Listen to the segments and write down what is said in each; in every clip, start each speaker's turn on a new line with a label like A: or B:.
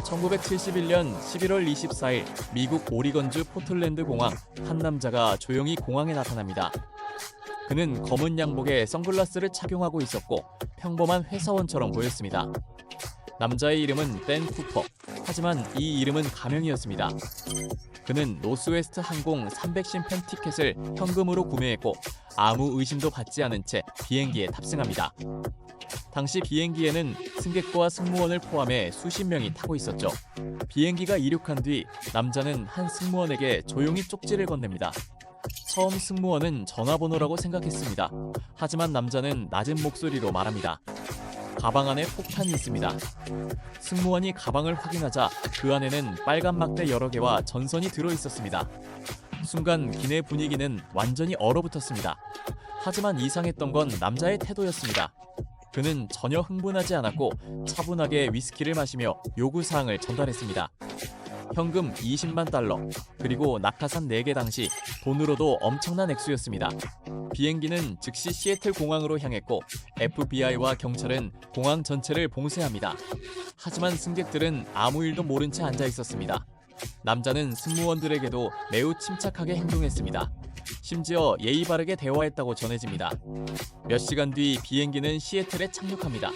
A: 1971년 11월 24일 미국 오리건주 포틀랜드 공항 한 남자가 조용히 공항에 나타납니다. 그는 검은 양복에 선글라스를 착용하고 있었고 평범한 회사원처럼 보였습니다. 남자의 이름은 댄 쿠퍼. 하지만 이 이름은 가명이었습니다. 그는 노스웨스트 항공 310편 티켓을 현금으로 구매했고 아무 의심도 받지 않은 채 비행기에 탑승합니다. 당시 비행기에는 승객과 승무원을 포함해 수십 명이 타고 있었죠. 비행기가 이륙한 뒤 남자는 한 승무원에게 조용히 쪽지를 건넵니다. 처음 승무원은 전화번호라고 생각했습니다. 하지만 남자는 낮은 목소리로 말합니다. 가방 안에 폭탄이 있습니다. 승무원이 가방을 확인하자 그 안에는 빨간 막대 여러 개와 전선이 들어있었습니다. 순간 기내 분위기는 완전히 얼어붙었습니다. 하지만 이상했던 건 남자의 태도였습니다. 그는 전혀 흥분하지 않았고 차분하게 위스키를 마시며 요구사항을 전달했습니다. 현금 20만 달러, 그리고 낙하산 4개 당시 돈으로도 엄청난 액수였습니다. 비행기는 즉시 시애틀 공항으로 향했고 FBI와 경찰은 공항 전체를 봉쇄합니다. 하지만 승객들은 아무 일도 모른 채 앉아 있었습니다. 남자는 승무원들에게도 매우 침착하게 행동했습니다. 심지어 예의 바르게 대화했다고 전해집니다. 몇 시간 뒤 비행기는 시애틀에 착륙합니다.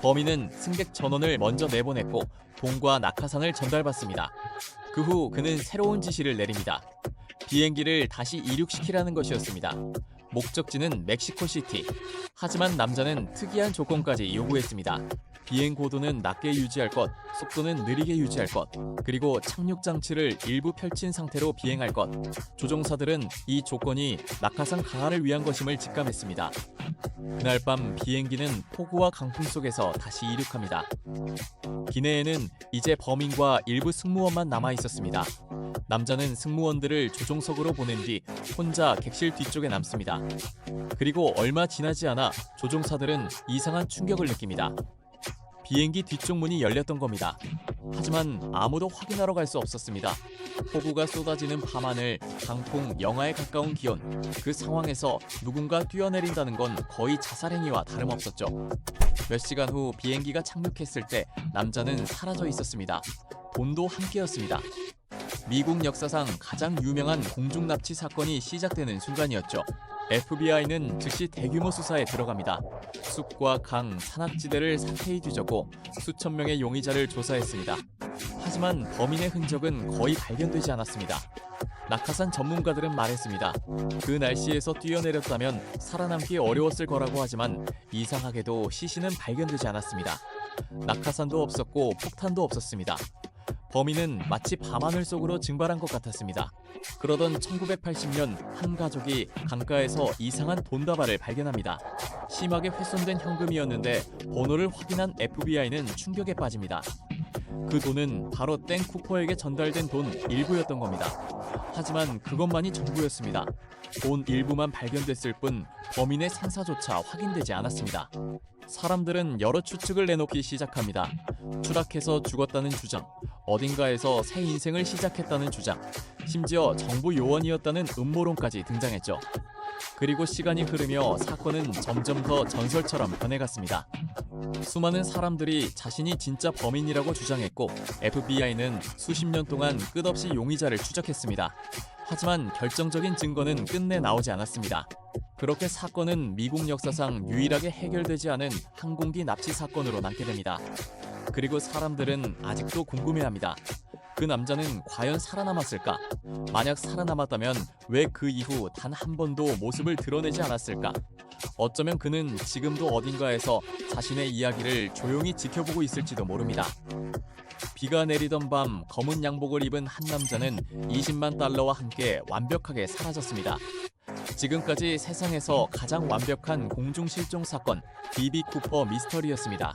A: 범인은 승객 전원을 먼저 내보냈고 돈과 낙하산을 전달받습니다. 그 후 그는 새로운 지시를 내립니다. 비행기를 다시 이륙시키라는 것이었습니다. 목적지는 멕시코시티. 하지만 남자는 특이한 조건까지 요구했습니다. 비행 고도는 낮게 유지할 것, 속도는 느리게 유지할 것, 그리고 착륙 장치를 일부 펼친 상태로 비행할 것. 조종사들은 이 조건이 낙하산 강화를 위한 것임을 직감했습니다. 그날 밤 비행기는 폭우와 강풍 속에서 다시 이륙합니다. 기내에는 이제 범인과 일부 승무원만 남아 있었습니다. 남자는 승무원들을 조종석으로 보낸 뒤 혼자 객실 뒤쪽에 남습니다. 그리고 얼마 지나지 않아 조종사들은 이상한 충격을 느낍니다. 비행기 뒤쪽 문이 열렸던 겁니다. 하지만 아무도 확인하러 갈 수 없었습니다. 폭우가 쏟아지는 밤하늘, 강풍, 영하에 가까운 기온. 그 상황에서 누군가 뛰어내린다는 건 거의 자살행위와 다름없었죠. 몇 시간 후 비행기가 착륙했을 때 남자는 사라져 있었습니다. 돈도 함께였습니다. 미국 역사상 가장 유명한 공중 납치 사건이 시작되는 순간이었죠. FBI는 즉시 대규모 수사에 들어갑니다. 숲과 강, 산악지대를 사태히 뒤졌고 수천 명의 용의자를 조사했습니다. 하지만 범인의 흔적은 거의 발견되지 않았습니다. 낙하산 전문가들은 말했습니다. 그 날씨에서 뛰어내렸다면 살아남기 어려웠을 거라고 하지만 이상하게도 시신은 발견되지 않았습니다. 낙하산도 없었고 폭탄도 없었습니다. 범인은 마치 밤하늘 속으로 증발한 것 같았습니다. 그러던 1980년 한 가족이 강가에서 이상한 돈다발을 발견합니다. 심하게 훼손된 현금이었는데 번호를 확인한 FBI는 충격에 빠집니다. 그 돈은 바로 댄 쿠퍼에게 전달된 돈 일부였던 겁니다. 하지만 그것만이 전부였습니다. 돈 일부만 발견됐을 뿐 범인의 생사조차 확인되지 않았습니다. 사람들은 여러 추측을 내놓기 시작합니다. 추락해서 죽었다는 주장, 어딘가에서 새 인생을 시작했다는 주장, 심지어 정부 요원이었다는 음모론까지 등장했죠. 그리고 시간이 흐르며 사건은 점점 더 전설처럼 변해갔습니다. 수많은 사람들이 자신이 진짜 범인이라고 주장했고 FBI는 수십 년 동안 끝없이 용의자를 추적했습니다. 하지만 결정적인 증거는 끝내 나오지 않았습니다. 그렇게 사건은 미국 역사상 유일하게 해결되지 않은 항공기 납치 사건으로 남게 됩니다. 그리고 사람들은 아직도 궁금해합니다. 그 남자는 과연 살아남았을까? 만약 살아남았다면 왜 그 이후 단 한 번도 모습을 드러내지 않았을까? 어쩌면 그는 지금도 어딘가에서 자신의 이야기를 조용히 지켜보고 있을지도 모릅니다. 비가 내리던 밤 검은 양복을 입은 한 남자는 20만 달러와 함께 완벽하게 사라졌습니다. 지금까지 세상에서 가장 완벽한 공중 실종 사건, DB 쿠퍼 미스터리였습니다.